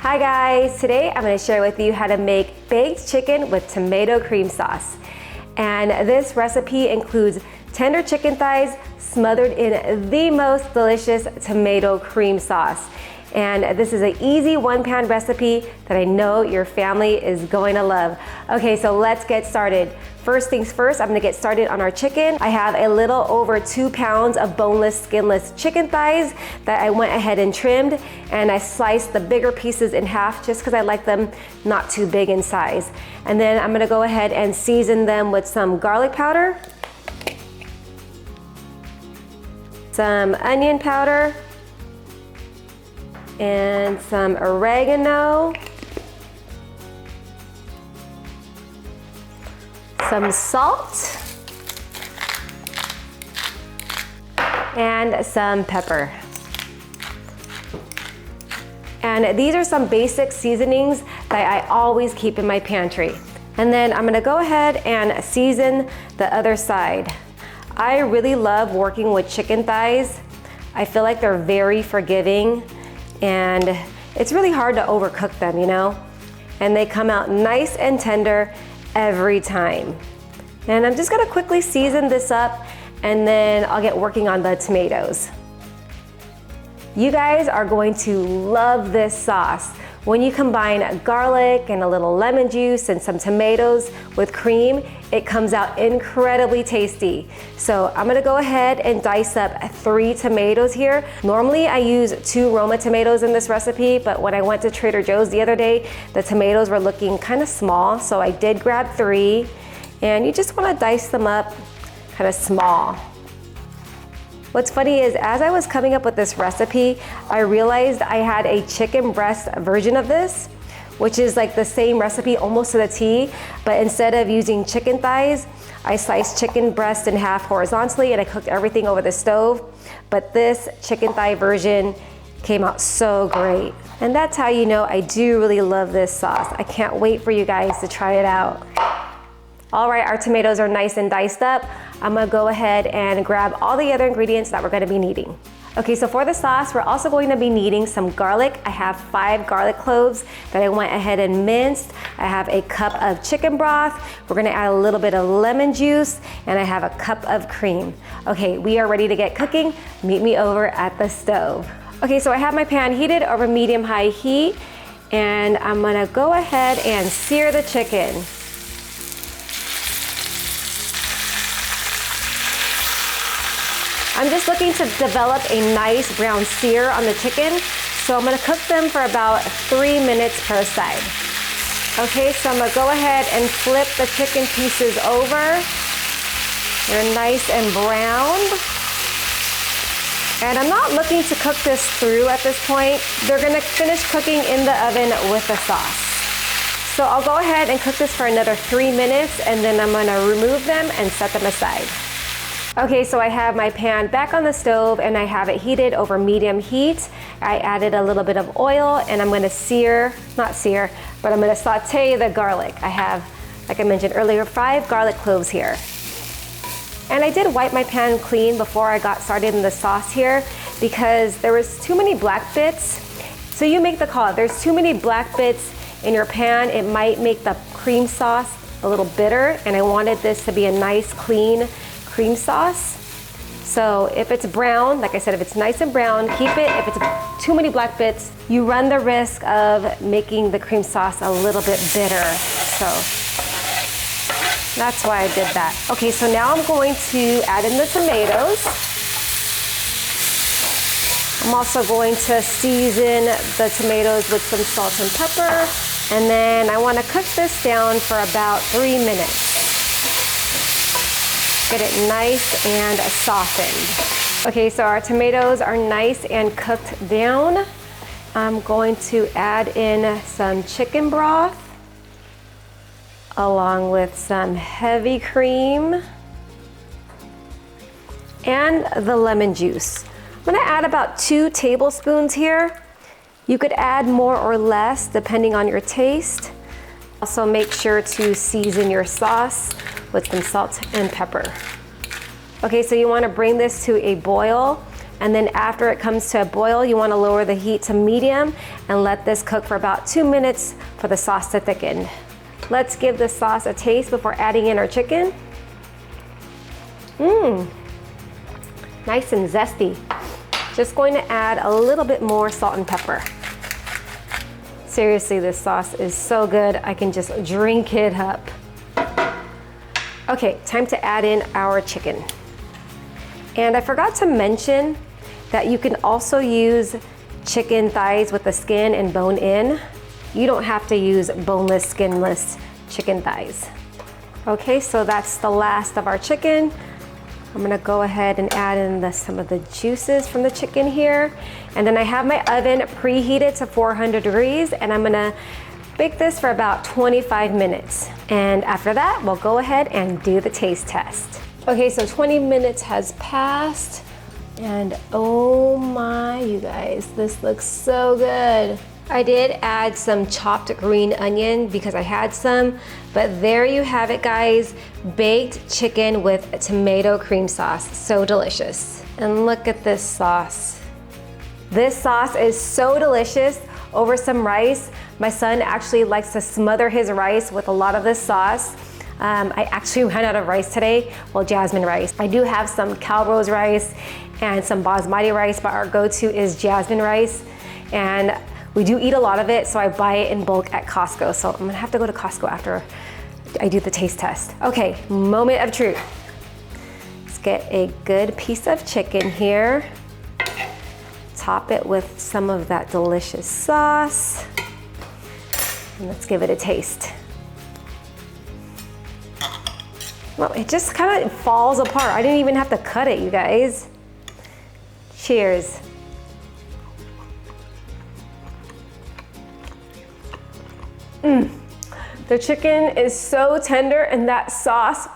Hi guys, today I'm going to share with you how to make baked chicken with tomato cream sauce. And this recipe includes tender chicken thighs smothered in the most delicious tomato cream sauce. And this is an easy one-pan recipe that I know your family is going to love. Okay, so let's get started. First things first, I'm gonna get started on our chicken. I have a little over 2 pounds of boneless, skinless chicken thighs that I went ahead and trimmed, and I sliced the bigger pieces in half just because I like them not too big in size. And then I'm gonna go ahead and season them with some garlic powder, some onion powder, and some oregano, some salt, and some pepper. And these are some basic seasonings that I always keep in my pantry. And then I'm gonna go ahead and season the other side. I really love working with chicken thighs. I feel like they're very forgiving, and it's really hard to overcook them, you know? And they come out nice and tender every time. And I'm just gonna quickly season this up, and then I'll get working on the tomatoes. You guys are going to love this sauce. When you combine garlic and a little lemon juice and some tomatoes with cream, it comes out incredibly tasty. So I'm gonna go ahead and dice up 3 tomatoes here. Normally I use 2 Roma tomatoes in this recipe, but when I went to Trader Joe's the other day, the tomatoes were looking kind of small, so I did grab 3. And you just wanna dice them up kind of small. What's funny is as I was coming up with this recipe, I realized I had a chicken breast version of this, which is like the same recipe almost to the T, but instead of using chicken thighs, I sliced chicken breast in half horizontally and I cooked everything over the stove. But this chicken thigh version came out so great. And that's how you know I do really love this sauce. I can't wait for you guys to try it out. All right, our tomatoes are nice and diced up. I'm gonna go ahead and grab all the other ingredients that we're gonna be needing. Okay, so for the sauce, we're also going to be needing some garlic. I have 5 garlic cloves that I went ahead and minced. I have a cup of chicken broth. We're gonna add a little bit of lemon juice, and I have a cup of cream. Okay, we are ready to get cooking. Meet me over at the stove. Okay, so I have my pan heated over medium-high heat, and I'm gonna go ahead and sear the chicken. I'm just looking to develop a nice brown sear on the chicken, so I'm gonna cook them for about 3 minutes per side. Okay, so I'm gonna go ahead and flip the chicken pieces over. They're nice and browned. And I'm not looking to cook this through at this point. They're gonna finish cooking in the oven with the sauce. So I'll go ahead and cook this for another 3 minutes, and then I'm gonna remove them and set them aside. Okay, so I have my pan back on the stove and I have it heated over medium heat. I added a little bit of oil and I'm gonna not sear, but I'm gonna saute the garlic. I have, like I mentioned earlier, 5 garlic cloves here. And I did wipe my pan clean before I got started in the sauce here because there was too many black bits. So you make the call. If there's too many black bits in your pan, it might make the cream sauce a little bitter, and I wanted this to be a nice, clean cream sauce. So if it's brown, like I said, if it's nice and brown, keep it. If it's too many black bits, you run the risk of making the cream sauce a little bit bitter. So that's why I did that. Okay, so now I'm going to add in the tomatoes. I'm also going to season the tomatoes with some salt and pepper. And then I want to cook this down for about 3 minutes. Get it nice and softened. Okay, so our tomatoes are nice and cooked down. I'm going to add in some chicken broth along with some heavy cream and the lemon juice. I'm gonna add about 2 tablespoons here. You could add more or less depending on your taste. Also make sure to season your sauce with some salt and pepper. Okay, so you want to bring this to a boil And then after it comes to a boil, you wanna lower the heat to medium and let this cook for about 2 minutes for the sauce to thicken. Let's give the sauce a taste before adding in our chicken. Nice and zesty. Just going to add a little bit more salt and pepper. Seriously, this sauce is so good, I can just drink it up. Okay, time to add in our chicken. And I forgot to mention that you can also use chicken thighs with the skin and bone in. You don't have to use boneless, skinless chicken thighs. Okay, so that's the last of our chicken. I'm gonna go ahead and add in some of the juices from the chicken here. And then I have my oven preheated to 400 degrees and I'm gonna bake this for about 25 minutes. And after that, we'll go ahead and do the taste test. Okay, so 20 minutes has passed and oh my, you guys, this looks so good. I did add some chopped green onion because I had some, but there you have it, guys. Baked chicken with tomato cream sauce, so delicious. And look at this sauce. This sauce is so delicious over some rice. My son actually likes to smother his rice with a lot of this sauce. I actually ran out of rice today, well, jasmine rice. I do have some Calrose rice and some basmati rice, but our go-to is jasmine rice. And we do eat a lot of it, so I buy it in bulk at Costco. So I'm gonna have to go to Costco after I do the taste test. Okay, moment of truth. Let's get a good piece of chicken here. Top it with some of that delicious sauce. And let's give it a taste. Well, it just kind of falls apart. I didn't even have to cut it, you guys. Cheers. The chicken is so tender and that sauce,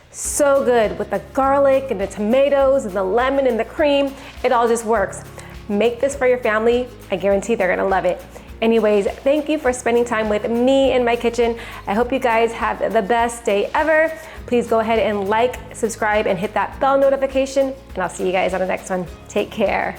so good with the garlic and the tomatoes and the lemon and the cream. It all just works. Make this for your family. I guarantee they're gonna love it. Anyways, thank you for spending time with me in my kitchen. I hope you guys have the best day ever. Please go ahead and like, subscribe, and hit that bell notification, and I'll see you guys on the next one. Take care.